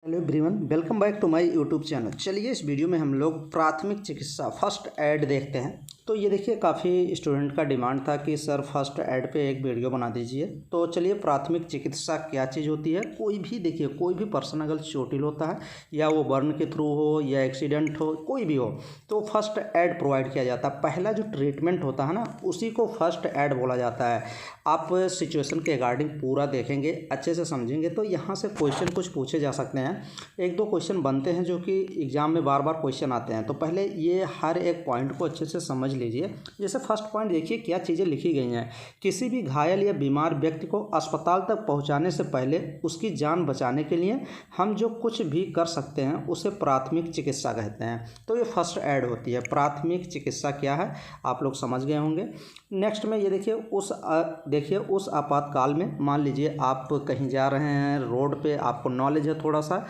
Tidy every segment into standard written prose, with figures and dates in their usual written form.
Hello everyone, welcome back to my YouTube channel. चलिए इस video में हम लोग प्राथमिक चिकित्सा फर्स्ट एड देखते हैं। तो ये देखिए, काफ़ी स्टूडेंट का डिमांड था कि सर फर्स्ट एड पे एक वीडियो बना दीजिए। तो चलिए, प्राथमिक चिकित्सा क्या चीज़ होती है। कोई भी देखिए, कोई भी पर्सन अगर चोटिल होता है या वो बर्न के थ्रू हो या एक्सीडेंट हो, कोई भी हो, तो फर्स्ट एड प्रोवाइड किया जाता है। पहला जो ट्रीटमेंट होता है ना, उसी को फर्स्ट एड बोला जाता है। आप सिचुएशन के अकॉर्डिंग पूरा देखेंगे, अच्छे से समझेंगे तो यहाँ से क्वेश्चन कुछ पूछे जा सकते हैं। एक दो क्वेश्चन बनते हैं जो कि एग्जाम में बार बार क्वेश्चन आते हैं। तो पहले ये हर एक पॉइंट को अच्छे से समझ लीजिए। जैसे फर्स्ट पॉइंट देखिए, क्या चीज़ें लिखी गई हैं। किसी भी घायल या बीमार व्यक्ति को अस्पताल तक पहुंचाने से पहले उसकी जान बचाने के लिए हम जो कुछ भी कर सकते हैं उसे प्राथमिक चिकित्सा कहते हैं। तो ये फर्स्ट एड होती है। प्राथमिक चिकित्सा क्या है आप लोग समझ गए होंगे। नेक्स्ट में ये देखिए, उस आपातकाल में मान लीजिए आप कहीं जा रहे हैं, रोड पे आपको नॉलेज है थोड़ा सा,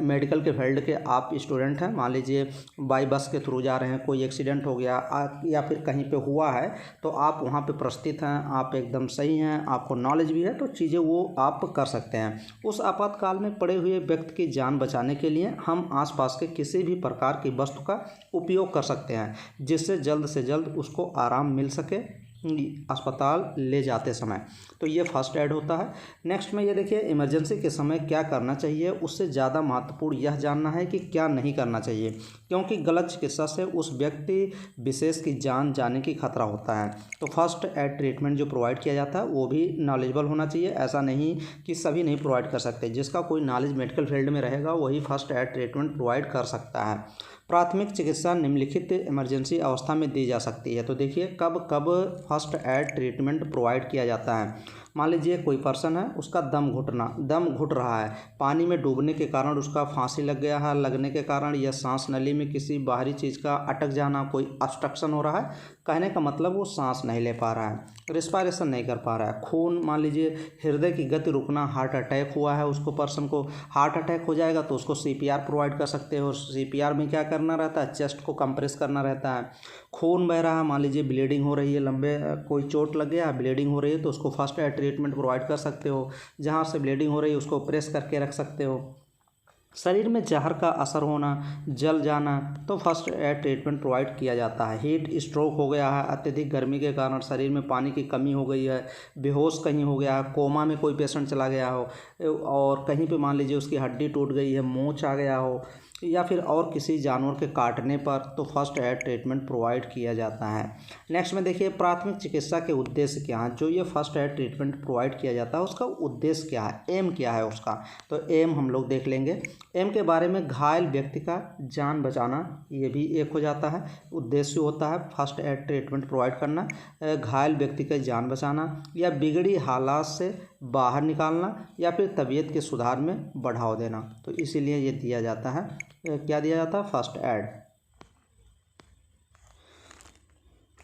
मेडिकल के फील्ड के आप स्टूडेंट हैं, मान लीजिए बाई बस के थ्रू जा रहे हैं, कोई एक्सीडेंट हो गया या फिर कहीं पे हुआ है, तो आप वहाँ पे प्रस्थित हैं, आप एकदम सही हैं, आपको नॉलेज भी है, तो चीज़ें वो आप कर सकते हैं। उस आपातकाल में पड़े हुए व्यक्ति की जान बचाने के लिए हम आसपास के किसी भी प्रकार की वस्तु का उपयोग कर सकते हैं, जिससे जल्द से जल्द उसको आराम मिल सके अस्पताल ले जाते समय। तो ये फर्स्ट एड होता है। नेक्स्ट में ये देखिए, इमरजेंसी के समय क्या करना चाहिए, उससे ज़्यादा महत्वपूर्ण यह जानना है कि क्या नहीं करना चाहिए, क्योंकि गलत चिकित्सा से उस व्यक्ति विशेष की जान जाने की खतरा होता है। तो फर्स्ट एड ट्रीटमेंट जो प्रोवाइड किया जाता है वो भी नॉलेजेबल होना चाहिए। ऐसा नहीं कि सभी नहीं प्रोवाइड कर सकते। जिसका कोई नॉलेज मेडिकल फील्ड में रहेगा वही फर्स्ट एड ट्रीटमेंट प्रोवाइड कर सकता है। प्राथमिक चिकित्सा निम्नलिखित इमरजेंसी अवस्था में दी जा सकती है। तो देखिए, कब कब फर्स्ट एड ट्रीटमेंट प्रोवाइड किया जाता है। मान लीजिए कोई पर्सन है, उसका दम घुट रहा है, पानी में डूबने के कारण उसका फांसी लग गया है, लगने के कारण या सांस नली में किसी बाहरी चीज़ का अटक जाना, कोई ऑब्स्ट्रक्शन हो रहा है। कहने का मतलब वो सांस नहीं ले पा रहा है, रिस्पायरेशन नहीं कर पा रहा है। खून, मान लीजिए हृदय की गति रुकना, हार्ट अटैक हुआ है, उसको पर्सन को हार्ट अटैक हो जाएगा तो उसको CPR प्रोवाइड कर सकते हो। CPR में क्या करना रहता है, चेस्ट को कंप्रेस करना रहता है। खून बह रहा है, मान लीजिए ब्लीडिंग हो रही है, लंबे कोई चोट लग गया, ब्लीडिंग हो रही है, तो उसको फर्स्ट एड ट्रीटमेंट प्रोवाइड कर सकते हो। जहाँ से ब्लीडिंग हो रही है उसको प्रेस करके रख सकते हो। शरीर में जहर का असर होना, जल जाना, तो फर्स्ट एड ट्रीटमेंट प्रोवाइड किया जाता है। हीट स्ट्रोक हो गया है, अत्यधिक गर्मी के कारण शरीर में पानी की कमी हो गई है, बेहोश कहीं हो गया है, कोमा में कोई पेशेंट चला गया हो, और कहीं पे मान लीजिए उसकी हड्डी टूट गई है, मोच आ गया हो, या फिर और किसी जानवर के काटने पर, तो फर्स्ट एड ट्रीटमेंट प्रोवाइड किया जाता है। नेक्स्ट में देखिए, प्राथमिक चिकित्सा के उद्देश्य क्या हैं। जो ये फर्स्ट एड ट्रीटमेंट प्रोवाइड किया जाता है उसका उद्देश्य क्या है, एम क्या है उसका। तो एम हम लोग देख लेंगे। एम के बारे में, घायल व्यक्ति का जान बचाना, ये भी एक हो जाता है। उद्देश्य होता है फर्स्ट एड ट्रीटमेंट प्रोवाइड करना, घायल व्यक्ति का जान बचाना या बिगड़ी हालात से बाहर निकालना या फिर तबीयत के सुधार में बढ़ावा देना। तो इसीलिए ये दिया जाता है, क्या दिया जाता है, फर्स्ट एड।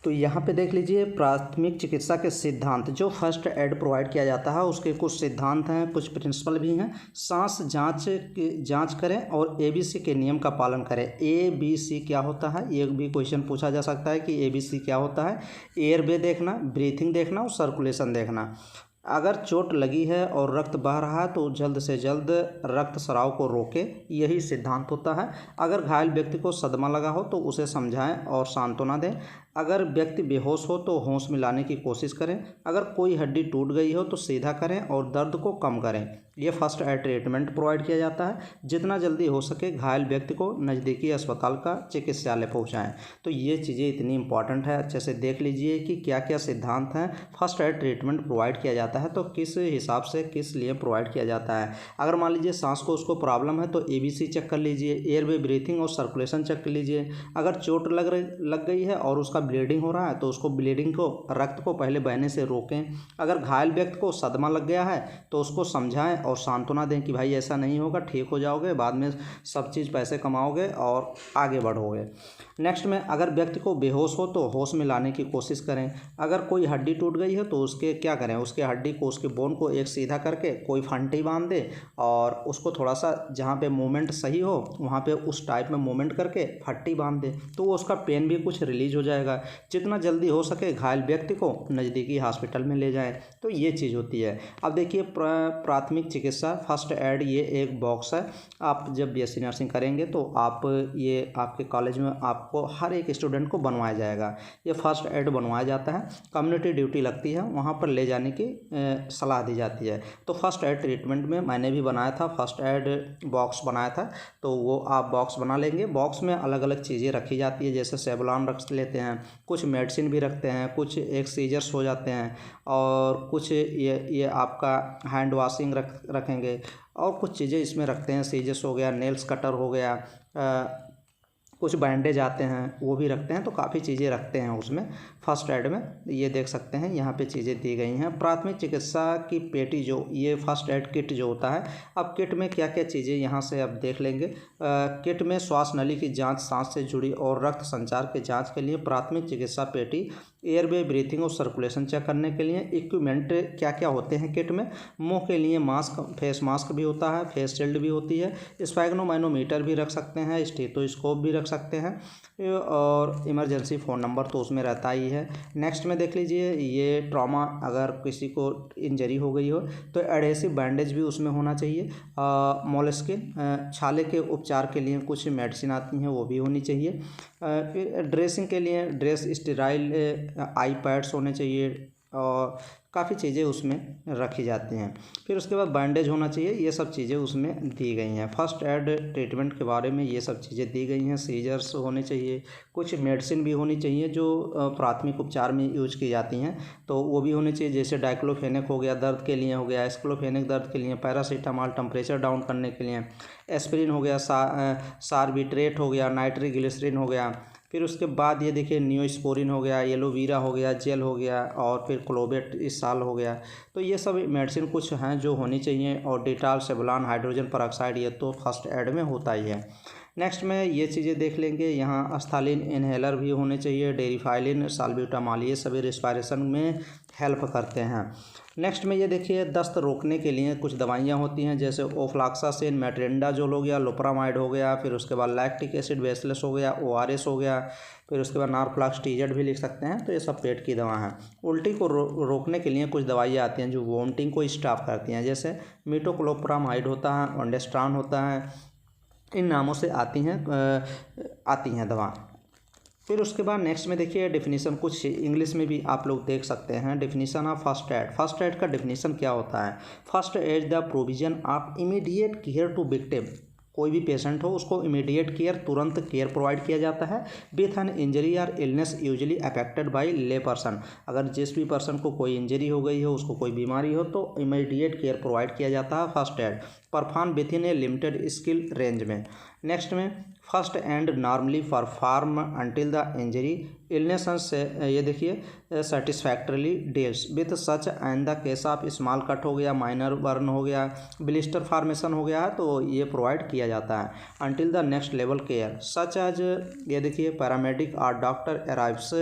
तो यहाँ पे देख लीजिए, प्राथमिक चिकित्सा के सिद्धांत। जो फर्स्ट एड प्रोवाइड किया जाता है उसके कुछ सिद्धांत हैं, कुछ प्रिंसिपल भी हैं। सांस जांच करें और ABC के नियम का पालन करें। ABC क्या होता है, ये भी क्वेश्चन पूछा जा सकता है कि ABC क्या होता है। एयरवे देखना, ब्रीथिंग देखना और सर्कुलेशन देखना। अगर चोट लगी है और रक्त बह रहा है तो जल्द से जल्द रक्त स्राव को रोके, यही सिद्धांत होता है। अगर घायल व्यक्ति को सदमा लगा हो तो उसे समझाएं और सांत्वना दें। अगर व्यक्ति बेहोश हो तो होश में लाने की कोशिश करें। अगर कोई हड्डी टूट गई हो तो सीधा करें और दर्द को कम करें। ये फर्स्ट एड ट्रीटमेंट प्रोवाइड किया जाता है। जितना जल्दी हो सके घायल व्यक्ति को नज़दीकी अस्पताल का चिकित्सालय पहुंचाएं। तो ये चीज़ें इतनी इंपॉर्टेंट है, अच्छे से देख लीजिए कि क्या क्या सिद्धांत हैं। फर्स्ट एड ट्रीटमेंट प्रोवाइड किया जाता है तो किस हिसाब से, किस लिए प्रोवाइड किया जाता है। अगर मान लीजिए सांस को उसको प्रॉब्लम है तो ABC चेक कर लीजिए, एयरवे, ब्रीथिंग और सर्कुलेशन चेक कर लीजिए। अगर चोट लग गई है और उसका ब्लीडिंग हो रहा है तो उसको ब्लीडिंग को, रक्त को पहले बहने से रोकें। अगर घायल व्यक्ति को सदमा लग गया है तो उसको समझाएं और सांत्वना दें कि भाई ऐसा नहीं होगा, ठीक हो जाओगे, बाद में सब चीज़ पैसे कमाओगे और आगे बढ़ोगे। नेक्स्ट में, अगर व्यक्ति को बेहोश हो तो होश में लाने की कोशिश करें। अगर कोई हड्डी टूट गई है तो उसके क्या करें, उसके हड्डी हड्डी को, उसके बोन को एक सीधा करके कोई फंटी बांध दे और उसको थोड़ा सा जहाँ पे मूवमेंट सही हो वहाँ पे उस टाइप में मूवमेंट करके फट्टी बांध दे तो उसका पेन भी कुछ रिलीज हो जाएगा। जितना जल्दी हो सके घायल व्यक्ति को नज़दीकी हॉस्पिटल में ले जाएं, तो ये चीज़ होती है। अब देखिए प्राथमिक चिकित्सा फर्स्ट एड, ये एक बॉक्स है। आप जब बीएससी नर्सिंग करेंगे तो आप ये आपके कॉलेज में आपको हर एक स्टूडेंट को बनवाया जाएगा। ये फर्स्ट एड बनवाया जाता है, कम्युनिटी ड्यूटी लगती है, वहाँ पर ले जाने की सलाह दी जाती है। तो फर्स्ट एड ट्रीटमेंट में मैंने भी बनाया था, फर्स्ट एड बॉक्स बनाया था, तो वो आप बॉक्स बना लेंगे। बॉक्स में अलग अलग चीज़ें रखी जाती है, जैसे सेवलॉन रख लेते हैं, कुछ मेडिसिन भी रखते हैं, कुछ एक सीजर्स हो जाते हैं और कुछ ये आपका हैंड वॉशिंग रखेंगे और कुछ चीज़ें इसमें रखते हैं, सीजर्स हो गया, नेल्स कटर हो गया, कुछ बैंडेज आते हैं वो भी रखते हैं। तो काफ़ी चीज़ें रखते हैं उसमें फर्स्ट एड में। ये देख सकते हैं यहाँ पे चीज़ें दी गई हैं। प्राथमिक चिकित्सा की पेटी जो ये फर्स्ट एड किट जो होता है, अब किट में क्या क्या चीज़ें यहाँ से अब देख लेंगे। किट में श्वास नली की जांच, सांस से जुड़ी और रक्त संचार के जांच के लिए प्राथमिक चिकित्सा पेटी, एयरवे ब्रीथिंग और सर्कुलेशन चेक करने के लिए इक्विपमेंट क्या क्या होते हैं किट में। मुंह के लिए मास्क, फेस मास्क भी होता है, फेस शील्ड भी होती है, स्फैग्नोमैनोमीटर भी रख सकते हैं, स्टेथोस्कोप भी रख सकते हैं और इमरजेंसी फ़ोन नंबर तो उसमें रहता ही है। नेक्स्ट में देख लीजिए, ये ट्रॉमा, अगर किसी को इंजरी हो गई हो तो एडहेसिव बैंडेज भी उसमें होना चाहिए। मोलस्किन छाले के उपचार के लिए कुछ मेडिसिन आती हैं वो भी होनी चाहिए। फिर ड्रेसिंग के लिए ड्रेस, स्टेराइल आई पैड्स होने चाहिए और काफ़ी चीज़ें उसमें रखी जाती हैं। फिर उसके बाद बैंडेज होना चाहिए। ये सब चीज़ें उसमें दी गई हैं। फर्स्ट एड ट्रीटमेंट के बारे में ये सब चीज़ें दी गई हैं। सीजर्स होने चाहिए, कुछ मेडिसिन भी होनी चाहिए जो प्राथमिक उपचार में यूज की जाती हैं, तो वो भी होनी चाहिए, जैसे डाइक्लोफेनेक हो गया दर्द के लिए, हो गया एस्क्लोफेनेक दर्द के लिए, पैरासीटामॉल टेम्परेचर डाउन करने के लिए, एस्पिरिन हो गया, सार्बिट्रेट हो गया, नाइट्रोग्लिसरीन हो गया। फिर उसके बाद ये देखिए नियोस्पोरिन हो गया, एलोवीरा हो गया, जेल हो गया और फिर क्लोबेट इस साल हो गया। तो ये सब मेडिसिन कुछ हैं जो होनी चाहिए और डेटॉल, सेवलॉन, हाइड्रोजन पेरोक्साइड, ये तो फर्स्ट एड में होता ही है। नेक्स्ट में ये चीज़ें देख लेंगे, यहाँ अस्थालिन इन्हेलर भी होने चाहिए, डेरिफाइलिन, साल्ब्यूटामॉल, ये सभी रेस्पिरेशन में हेल्प करते हैं। नेक्स्ट में ये देखिए, दस्त रोकने के लिए कुछ दवाइयाँ होती हैं, जैसे ओफ्लॉक्सासिन, मेट्रेंडाजोल हो गया, लोपरामाइड हो गया, फिर उसके बाद लैक्टिक एसिड बेसिलस हो गया, ORS हो गया, फिर उसके बाद नारफ्लॉक्स TZ भी लिख सकते हैं। तो ये सब पेट की दवा है। उल्टी को रोकने के लिए कुछ दवाइयाँ आती हैं जो वोमिटिंग को स्टॉप करती हैं, जैसे मिटोक्लोप्रामाइड होता है, ओंडेस्ट्रान होता है, इन नामों से आती हैं दवा। फिर उसके बाद नेक्स्ट में देखिए डेफिनेशन, कुछ इंग्लिश में भी आप लोग देख सकते हैं। Definition of first aid. First aid का डेफिनेशन क्या होता है? First aid the provision of immediate care to victim. कोई भी पेशेंट हो उसको इमीडिएट केयर, तुरंत केयर प्रोवाइड किया जाता है विथ एन इंजरी और illness usually affected by lay person. अगर जिस भी पर्सन को कोई इंजरी हो गई हो, उसको कोई बीमारी हो, तो इमीडिएट केयर प्रोवाइड किया जाता है first aid, perform within a limited skill range में। नेक्स्ट में first aid normally perform until the injury illness से, ये देखिए satisfactorily deals with such and the case of small cut हो गया, माइनर बर्न हो गया, ब्लिस्टर फॉर्मेशन हो गया है, तो ये प्रोवाइड किया जाता है until the next level care such as, ये देखिए पैरामेडिक और doctor arrives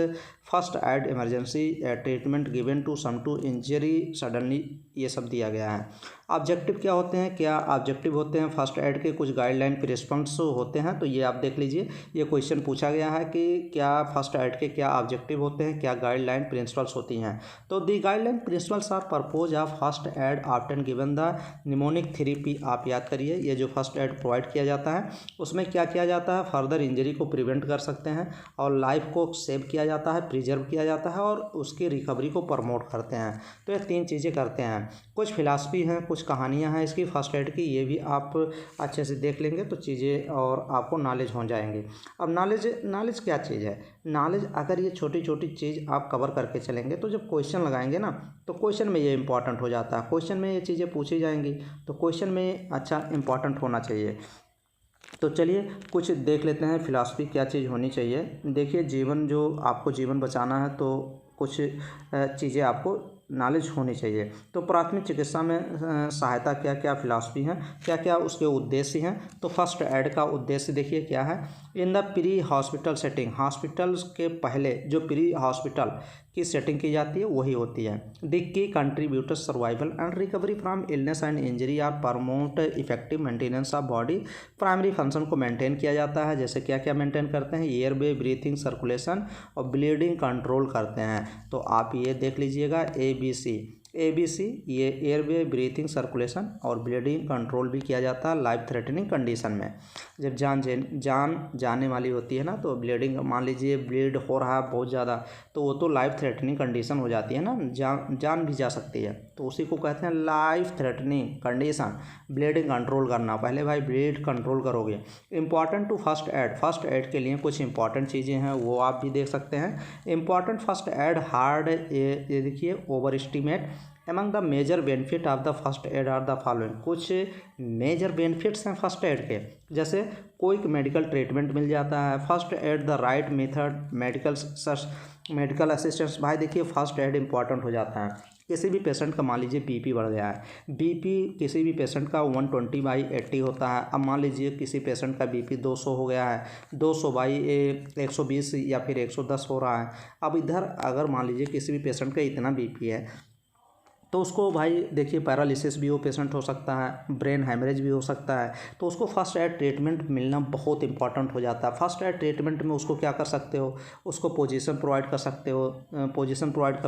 first aid emergency treatment given to some to injury suddenly, ये सब दिया गया है। ऑब्जेक्टिव क्या होते हैं? क्या ऑब्जेक्टिव होते हैं फर्स्ट एड के? कुछ गाइडलाइन प्रिंसिपल्स होते हैं, तो ये आप देख लीजिए। ये क्वेश्चन पूछा गया है कि क्या फर्स्ट एड के क्या ऑब्जेक्टिव होते हैं, क्या गाइडलाइन प्रिंसिपल्स होती हैं। तो the guideline principles are purpose of first aid often given the mnemonic therapy. आप याद करिए, ये जो फर्स्ट एड प्रोवाइड किया जाता है उसमें क्या किया जाता है? फर्दर इंजरी को प्रिवेंट कर सकते हैं और लाइफ को सेव किया जाता है, प्रिजर्व किया जाता है और उसकी रिकवरी को प्रमोट करते हैं। तो ये तीन चीज़ें करते हैं। कुछ फिलॉसफी हैं, कुछ कहानियाँ हैं इसकी फर्स्ट एड की, ये भी आप अच्छे से देख लेंगे तो चीज़ें और आपको नॉलेज हो जाएंगे। अब नॉलेज क्या चीज़ है? नॉलेज, अगर ये छोटी छोटी चीज़ आप कवर करके चलेंगे तो जब क्वेश्चन लगाएंगे ना, तो क्वेश्चन में ये इंपॉर्टेंट हो जाता है। क्वेश्चन में ये चीज़ें पूछी जाएंगी तो क्वेश्चन में अच्छा इंपॉर्टेंट होना चाहिए। तो चलिए कुछ देख लेते हैं फिलॉसफी क्या चीज़ होनी चाहिए। देखिए, जीवन, जो आपको जीवन बचाना है तो कुछ चीज़ें आपको नॉलेज होनी चाहिए। तो प्राथमिक चिकित्सा में सहायता क्या क्या फिलॉसफी हैं, क्या क्या उसके उद्देश्य हैं। तो फर्स्ट एड का उद्देश्य देखिए क्या है। In the pre hospital setting, hospitals के पहले जो प्री हॉस्पिटल की सेटिंग की जाती है वही होती है। The key contributors survival and recovery from illness and injury are promote effective maintenance of body. Primary function को मेंटेन किया जाता है, जैसे क्या क्या मेंटेन करते हैं, एयर वे, ब्रीथिंग, सर्कुलेशन और ब्लीडिंग कंट्रोल करते हैं। तो आप ये देख लीजिएगा ABC ये एयरवे, ब्रीथिंग, सर्कुलेशन और ब्लीडिंग कंट्रोल भी किया जाता है लाइफ थ्रेटनिंग कंडीशन में। जब जान जाने वाली होती है ना, तो ब्लीडिंग, मान लीजिए ब्लीड हो रहा है बहुत ज़्यादा, तो वो तो लाइफ थ्रेटनिंग कंडीशन हो जाती है ना, जान भी जा सकती है, तो उसी को कहते हैं life threatening condition. Bleeding control करना, पहले भाई ब्लीड कंट्रोल करोगे। इंपॉर्टेंट टू फर्स्ट एड के लिए कुछ इंपॉर्टेंट चीज़ें हैं वो आप भी देख सकते हैं। इंपॉर्टेंट फर्स्ट एड हार्ड, ये देखिए, over estimate among the major benefit of the first aid are the following. कुछ मेजर बेनिफिट्स हैं फर्स्ट एड के, जैसे क्विक मेडिकल ट्रीटमेंट मिल जाता है, first aid the right method, medical assistance. भाई देखिए फर्स्ट एड इंपॉर्टेंट हो जाता है। किसी भी पेशेंट का मान लीजिए बीपी बढ़ गया है, बीपी किसी भी पेशेंट का 120/80 होता है। अब मान लीजिए किसी पेशेंट का बीपी 200 हो गया है, 200/120 या फिर 110 हो रहा है। अब इधर अगर मान लीजिए किसी भी पेशेंट का इतना बीपी है, तो उसको भाई देखिए पैरालिसिस भी वो पेशेंट हो सकता है, ब्रेन हैमरेज भी हो सकता है, तो उसको फर्स्ट एड ट्रीटमेंट मिलना बहुत इंपॉर्टेंट हो जाता है। फर्स्ट एड ट्रीटमेंट में उसको क्या कर सकते हो, उसको पोजीशन प्रोवाइड कर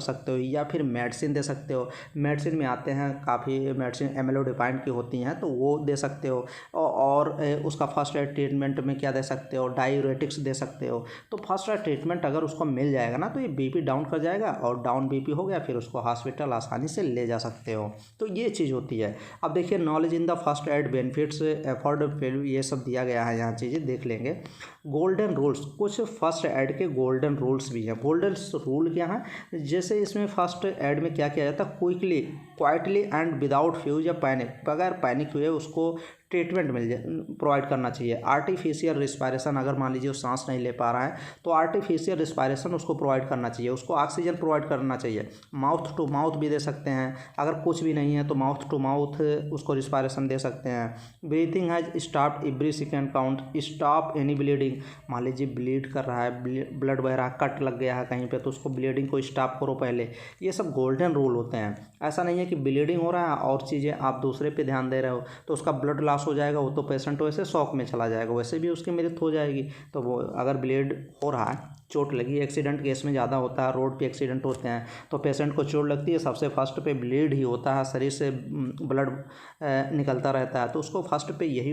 सकते हो या फिर मेडिसिन दे सकते हो। मेडिसिन में आते हैं काफ़ी मेडिसिन एमिलोडिपाइन की होती हैं, तो वो दे सकते हो। और उसका फर्स्ट एड ट्रीटमेंट में क्या दे सकते हो, डायूरेटिक्स दे सकते हो। तो फर्स्ट एड ट्रीटमेंट अगर उसको मिल जाएगा ना, तो ये बीपी डाउन कर जाएगा, और डाउन बीपी हो गया फिर उसको हॉस्पिटल आसानी से ले जा सकते हो। तो ये चीज़ होती है। अब देखिए knowledge in the first add benefits, affordability, ये सब दिया गया है, यहाँ चीज़ें देख लेंगे। गोल्डन रूल्स, कुछ फर्स्ट एड के गोल्डन रूल्स भी हैं। गोल्डन रूल क्या है, जैसे इसमें फर्स्ट एड में क्या किया जाता है, क्वाइटली एंड विदाउट फ्यूज या पैनिक, बगैर पैनिक हुए उसको ट्रीटमेंट प्रोवाइड करना चाहिए। आर्टिफिशियल रिस्पायरेशन, अगर मान लीजिए वो सांस नहीं ले पा रहा है, तो आर्टिफिशियल रिस्पायरेशन उसको प्रोवाइड करना चाहिए, उसको ऑक्सीजन प्रोवाइड करना चाहिए। माउथ टू माउथ भी दे सकते हैं, अगर कुछ भी नहीं है तो माउथ टू माउथ उसको रिस्पायरेशन दे सकते हैं। Breathing has stop every second count, stop any bleeding, मान लीजिए ब्लीड कर रहा है, ब्लड बह रहा है, कट लग गया है कहीं पे, तो उसको ब्लीडिंग को स्टॉप करो पहले। ये सब गोल्डन रूल होते हैं। ऐसा नहीं है कि ब्लीडिंग हो रहा है और चीज़ें आप दूसरे पे ध्यान दे रहे हो तो उसका ब्लड लॉस हो जाएगा, वो तो पेशेंट वैसे शॉक में चला जाएगा, वैसे भी उसकी मृत्यु हो जाएगी। तो वो अगर ब्लीड हो रहा है, चोट लगी, एक्सीडेंट केस में ज़्यादा होता है, रोड पे एक्सीडेंट होते हैं तो पेशेंट को चोट लगती है, सबसे फर्स्ट पे ब्लीड ही होता है, शरीर से ब्लड निकलता रहता है, तो उसको फर्स्ट पे यही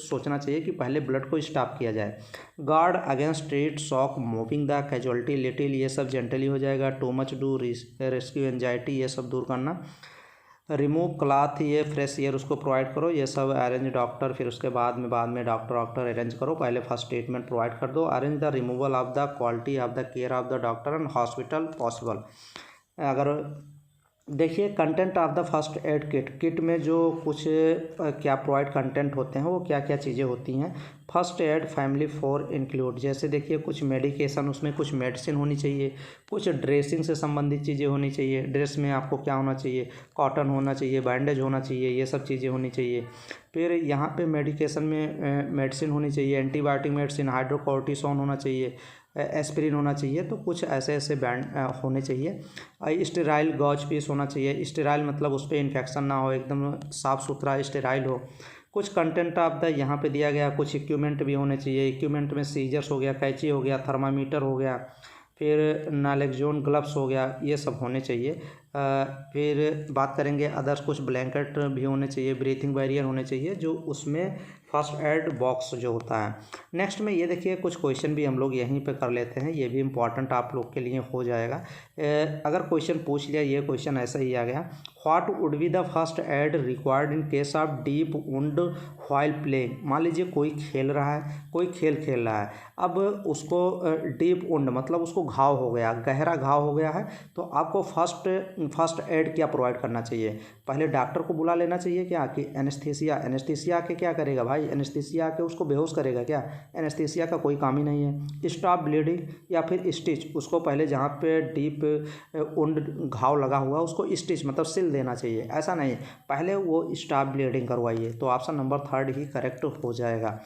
सोचना चाहिए कि पहले ब्लड को स्टॉप किया जाए। Guard against straight shock, moving the casualty little, ये सब जेंटली हो जाएगा। Too much do rescue anxiety, ये सब दूर करना। रिमूव क्लॉथ, ये फ्रेश एयर उसको प्रोवाइड करो, ये सब अरेंज डॉक्टर, फिर उसके बाद में डॉक्टर अरेंज करो, पहले फर्स्ट ट्रीटमेंट प्रोवाइड कर दो। Arrange the removal of the quality of the care of the doctor and hospital possible. अगर देखिए content of the first aid kit में जो कुछ क्या प्रोवाइड कंटेंट होते हैं, वो क्या क्या चीज़ें होती हैं। First add family for include, जैसे देखिए कुछ मेडिकेशन, उसमें कुछ मेडिसिन होनी चाहिए, कुछ ड्रेसिंग से संबंधित चीज़ें होनी चाहिए। ड्रेस में आपको क्या होना चाहिए, कॉटन होना चाहिए, बैंडेज होना चाहिए, ये सब चीज़ें होनी चाहिए। फिर यहाँ पे मेडिकेशन में मेडिसिन होनी चाहिए, एंटीबायोटिक मेडिसिन, हाइड्रोकोर्टिसोन होना चाहिए, एस्पिरिन होना चाहिए, तो कुछ ऐसे बैंड होने चाहिए। स्टेराइल गॉज पीस होना चाहिए, स्टेराइल मतलब उस पर इन्फेक्शन ना हो, एकदम साफ़ सुथरा स्टेराइल हो। कुछ कंटेंट ऑफ द यहाँ पे दिया गया, कुछ इक्विपमेंट भी होने चाहिए। इक्विपमेंट में सीजर्स हो गया, कैंची हो गया, थर्मामीटर हो गया, फिर नालेक्जोन ग्लव्स हो गया, ये सब होने चाहिए। फिर बात करेंगे अदर्स, कुछ ब्लैंकेट भी होने चाहिए, ब्रीथिंग बैरियर होने चाहिए, जो उसमें फर्स्ट एड बॉक्स जो होता है। नेक्स्ट में ये देखिए कुछ क्वेश्चन भी हम लोग यहीं पे कर लेते हैं, ये भी इम्पॉर्टेंट आप लोग के लिए हो जाएगा। अगर क्वेश्चन पूछ लिया, ये क्वेश्चन ऐसा ही आ गया, what would be the first add required in case of deep wound while playing. मान लीजिए कोई खेल रहा है, कोई खेल रहा है, अब उसको डीप वुंड मतलब उसको घाव हो गया, गहरा घाव हो गया है, तो आपको फर्स्ट एड क्या प्रोवाइड करना चाहिए। पहले डॉक्टर को बुला लेना चाहिए क्या, कि एनेस्थीसिया के क्या करेगा भाई, एनेस्थीसिया के उसको बेहोश करेगा क्या, एनेस्थीसिया का कोई काम ही नहीं है। स्टॉप ब्लीडिंग या फिर स्टिच, उसको पहले जहाँ पे डीप वुंड घाव लगा हुआ उसको स्टिच मतलब सिल देना चाहिए, ऐसा नहीं, पहले वो स्टॉप ब्लीडिंग करवाइए। तो ऑप्शन नंबर 3 ही करेक्ट हो जाएगा।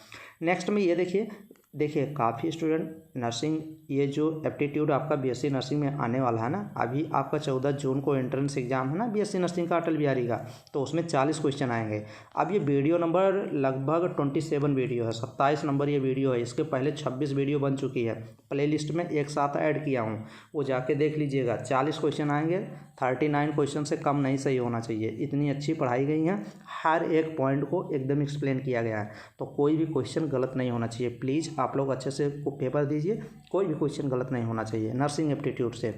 नेक्स्ट में ये देखिए, देखिए काफ़ी स्टूडेंट नर्सिंग, ये जो एप्टीट्यूड आपका बीएससी नर्सिंग में आने वाला है ना, अभी आपका 14 जून को एंट्रेंस एग्जाम है ना बीएससी नर्सिंग का अटल बिहारी का, तो उसमें 40 क्वेश्चन आएंगे। अब ये वीडियो नंबर लगभग 27 वीडियो है, 27 नंबर ये वीडियो है। इसके पहले 26 वीडियो बन चुकी है, प्ले लिस्ट में एक साथ ऐड किया हूँ, वो जाके देख लीजिएगा। 40 क्वेश्चन आएंगे, 39 क्वेश्चन से कम नहीं सही होना चाहिए। इतनी अच्छी पढ़ाई गई है, हर एक पॉइंट को एकदम एक्सप्लेन किया गया है, तो कोई भी क्वेश्चन गलत नहीं होना चाहिए। प्लीज़ आप लोग अच्छे से पेपर दीजिए, कोई भी क्वेश्चन गलत नहीं होना चाहिए नर्सिंग एप्टीट्यूड से।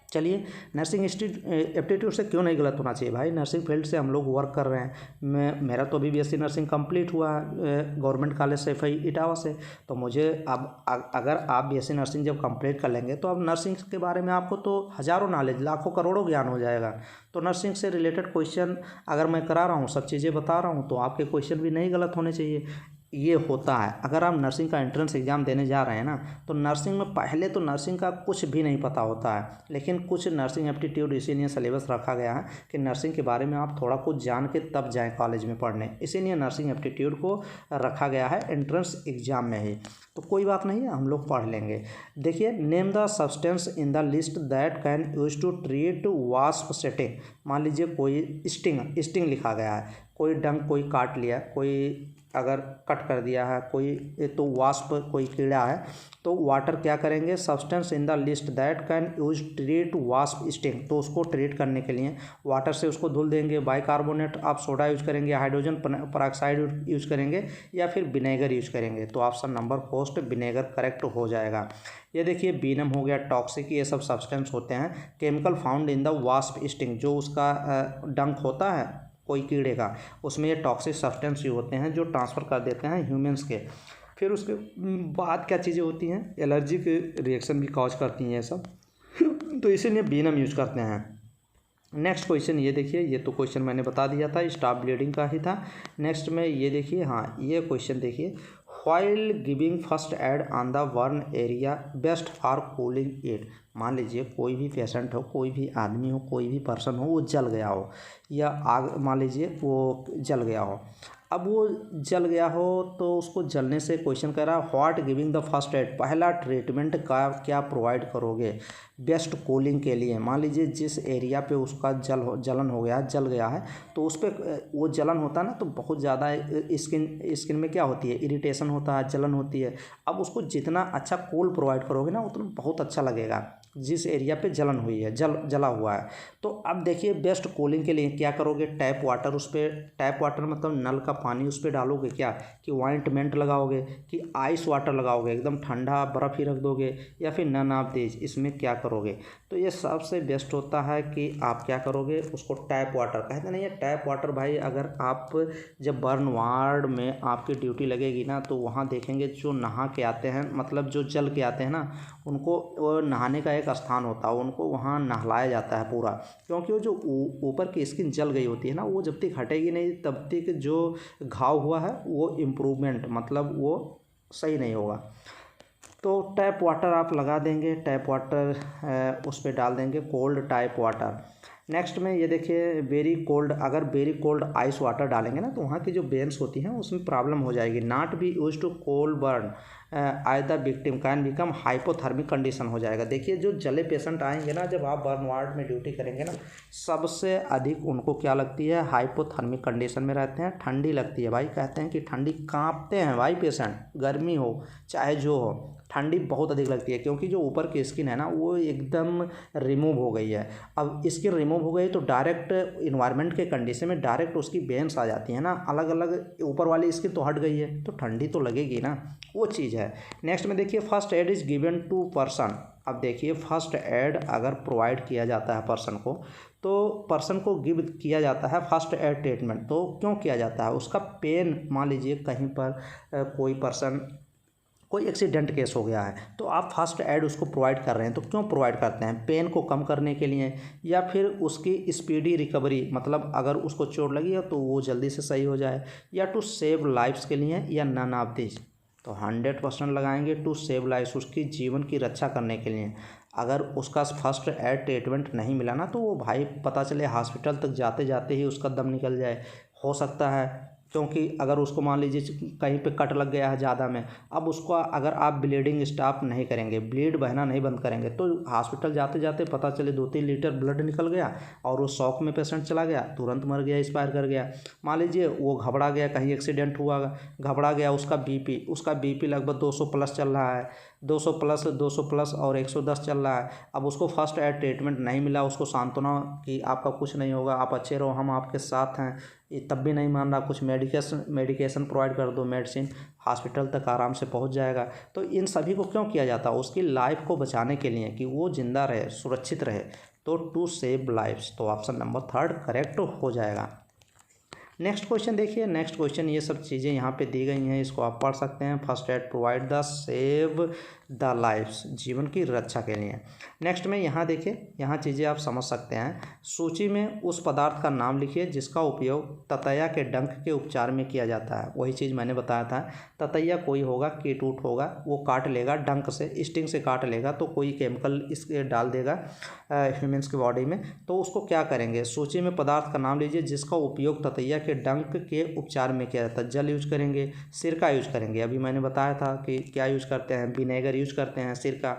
चलिए, नर्सिंग एप्टीट्यूड से क्यों नहीं गलत होना चाहिए भाई, नर्सिंग फील्ड से हम लोग वर्क कर रहे हैं। मेरा तो अभी बीएससी नर्सिंग कंप्लीट हुआ गवर्नमेंट कॉलेज से FI इटावा से, तो मुझे अब अगर आप बीएससी नर्सिंग जब कंप्लीट कर लेंगे तो अब नर्सिंग के बारे में आपको तो हज़ारों नॉलेज, लाखों करोड़ों ज्ञान हो जाएगा। तो नर्सिंग से रिलेटेड क्वेश्चन अगर मैं करा रहा हूँ, सब चीज़ें बता रहा हूँ, तो आपके क्वेश्चन भी नहीं गलत होने चाहिए। ये होता है अगर आप नर्सिंग का एंट्रेंस एग्ज़ाम देने जा रहे हैं ना, तो नर्सिंग में पहले तो नर्सिंग का कुछ भी नहीं पता होता है, लेकिन कुछ नर्सिंग एप्टीट्यूड इसीलिए सिलेबस रखा गया है कि नर्सिंग के बारे में आप थोड़ा कुछ जान के तब जाएं कॉलेज में पढ़ने, इसीलिए नर्सिंग एप्टीट्यूड को रखा गया है एंट्रेंस एग्ज़ाम में ही। तो कोई बात नहीं है, हम लोग पढ़ लेंगे। देखिए, name the substance in the list that can use to treat wasp sting. मान लीजिए कोई स्टिंग लिखा गया है, कोई डंक कोई काट लिया, कोई अगर कट कर दिया है कोई, तो वास्प कोई कीड़ा है, तो वाटर क्या करेंगे, substance in the list that can use treat wasp sting, तो उसको ट्रीट करने के लिए वाटर से उसको धुल देंगे। बाइकार्बोनेट आप सोडा यूज करेंगे, हाइड्रोजन पेरोक्साइड यूज करेंगे, या फिर विनेगर यूज करेंगे। तो option number first vinegar correct हो जाएगा। ये देखिए, बीनम हो गया, टॉक्सिक, ये सब सब्सटेंस होते हैं chemical found in the wasp sting. जो उसका डंक होता है कोई कीड़े का, उसमें ये टॉक्सिक सब्सटेंस ही होते हैं जो ट्रांसफ़र कर देते हैं ह्यूमंस के। फिर उसके बाद क्या चीज़ें होती हैं, एलर्जी के रिएक्शन भी कॉज करती हैं ये सब, तो इसीलिए बीनम यूज करते हैं। नेक्स्ट क्वेश्चन ये देखिए, ये तो क्वेश्चन मैंने बता दिया था, स्टॉप ब्लीडिंग का ही था। नेक्स्ट में ये देखिए, हाँ ये क्वेश्चन देखिए, while giving first aid on the burn area best for cooling it. मान लीजिए कोई भी पेशेंट हो, कोई भी आदमी हो, कोई भी पर्सन हो, वो जल गया हो, या आग, मान लीजिए वो जल गया हो। अब वो जल गया हो तो उसको जलने से क्वेश्चन कह रहा है what giving the first add, पहला ट्रीटमेंट का क्या प्रोवाइड करोगे बेस्ट कूलिंग के लिए। मान लीजिए जिस एरिया पे उसका जलन हो गया, जल गया है, तो उस पर वो जलन होता है ना, तो बहुत ज़्यादा स्किन में क्या होती है, इरिटेशन होता है, जलन होती है। अब उसको जितना अच्छा कूल प्रोवाइड करोगे ना, उतना बहुत अच्छा लगेगा जिस एरिया पे जलन हुई है, जला हुआ है। तो अब देखिए, बेस्ट कूलिंग के लिए क्या करोगे, टैप वाटर, उस पर टैप वाटर मतलब नल का पानी उस पर डालोगे क्या, कि ऑइंटमेंट लगाओगे, कि आइस वाटर लगाओगे, एकदम ठंडा बर्फ़ ही रख दोगे, या फिर नन ऑफ दीज, इसमें क्या करोगे। तो ये सबसे बेस्ट होता है कि आप क्या करोगे, उसको टैप वाटर कहते नहीं है। टैप वाटर भाई, अगर आप जब बर्न वार्ड में आपकी ड्यूटी लगेगी ना, तो वहाँ देखेंगे जो नहा के आते हैं, मतलब जो जल के आते हैं ना, उनको नहाने का एक स्थान होता है, उनको वहाँ नहलाया जाता है पूरा, क्योंकि वो जो ऊपर की स्किन जल गई होती है ना, वो जब तक हटेगी नहीं तब तक जो घाव हुआ है वो इम्प्रूवमेंट, मतलब वो सही नहीं होगा। तो टैप वाटर आप लगा देंगे, टैप वाटर उस पर डाल देंगे, कोल्ड टैप वाटर। नेक्स्ट में ये देखिए, वेरी कोल्ड, अगर वेरी कोल्ड आइस वाटर डालेंगे ना, तो वहाँ की जो वेन्स होती हैं उसमें प्रॉब्लम हो जाएगी। Not be use to cold burn I the victim can become hypothermic condition हो जाएगा। देखिए, जो जले पेशेंट आएंगे ना, जब आप बर्न वार्ड में ड्यूटी करेंगे ना, सबसे अधिक उनको क्या लगती है, हाइपोथर्मिक कंडीशन में रहते हैं, ठंडी लगती है भाई। कहते हैं कि ठंडी कांपते हैं भाई पेशेंट, गर्मी हो चाहे जो हो, ठंडी बहुत अधिक लगती है, क्योंकि जो ऊपर की स्किन है ना, वो एकदम रिमूव हो गई है। अब स्किन रिमूव हो गई तो डायरेक्ट इन्वायरमेंट के कंडीशन में डायरेक्ट उसकी वेन्स आ जाती है ना, अलग अलग, ऊपर वाली स्किन तो हट गई है, तो ठंडी तो लगेगी ना, वो चीज़ है। नेक्स्ट में देखिए, first aid is given to person. अब देखिए, फर्स्ट एड अगर प्रोवाइड किया जाता है पर्सन को, तो पर्सन को गिव किया जाता है फर्स्ट एड ट्रीटमेंट। तो क्यों किया जाता है, उसका पेन, मान लीजिए कहीं पर कोई पर्सन, कोई एक्सीडेंट केस हो गया है, तो आप फर्स्ट एड उसको प्रोवाइड कर रहे हैं, तो क्यों प्रोवाइड करते हैं, पेन को कम करने के लिए, या फिर उसकी स्पीडी रिकवरी, मतलब अगर उसको चोट लगी है तो वो जल्दी से सही हो जाए, या टू सेव लाइफ्स के लिए, या नन ऑफ दिस। तो 100% लगाएंगे टू सेव लाइफ्स, उसकी जीवन की रक्षा करने के लिए। अगर उसका फर्स्ट एड ट्रीटमेंट नहीं मिला ना, तो वो भाई पता चले हॉस्पिटल तक जाते जाते ही उसका दम निकल जाए, हो सकता है क्योंकि अगर उसको मान लीजिए कहीं पे कट लग गया है ज़्यादा में, अब उसको अगर आप ब्लीडिंग स्टॉप नहीं करेंगे, ब्लीड बहना नहीं बंद करेंगे, तो हॉस्पिटल जाते जाते पता चले 2-3 लीटर ब्लड निकल गया और वो शॉक में पेशेंट चला गया, तुरंत मर गया, एक्सपायर कर गया। मान लीजिए वो घबरा गया, कहीं एक्सीडेंट हुआ, घबरा गया, उसका बीपी लगभग 200 प्लस चल रहा है, 200 प्लस और 110 चल रहा है। अब उसको फर्स्ट एड ट्रीटमेंट नहीं मिला, उसको सांत्वना कि आपका कुछ नहीं होगा, आप अच्छे रहो, हम आपके साथ हैं, तब भी नहीं मान रहा, कुछ मेडिकेशन प्रोवाइड कर दो, मेडिसिन, हॉस्पिटल तक आराम से पहुंच जाएगा। तो इन सभी को क्यों किया जाता है? उसकी लाइफ को बचाने के लिए, कि वो जिंदा रहे, सुरक्षित रहे। तो टू सेव लाइफ्स, तो ऑप्शन नंबर 3 करेक्ट हो जाएगा। नेक्स्ट क्वेश्चन देखिए, नेक्स्ट क्वेश्चन, ये सब चीज़ें यहाँ पे दी गई हैं, इसको आप पढ़ सकते हैं। First aid provide the save the lives, जीवन की रक्षा के लिए। नेक्स्ट में यहाँ देखिए, यहाँ चीज़ें आप समझ सकते हैं। सूची में उस पदार्थ का नाम लिखिए जिसका उपयोग ततैया के डंक के उपचार में किया जाता है। वही चीज़ मैंने बताया था, ततैया कोई होगा, कीट ऊट होगा, वो काट लेगा डंक से, स्टिंग से काट लेगा, तो कोई केमिकल इसके डाल देगा ह्यूमन्स की बॉडी में, तो उसको क्या करेंगे? सूची में पदार्थ का नाम लीजिए जिसका उपयोग ततैया के डंक के उपचार में किया जाता है। जल यूज करेंगे, सिरका यूज करेंगे, अभी मैंने बताया था कि क्या यूज करते हैं, विनेगर यूज करते हैं, सिरका।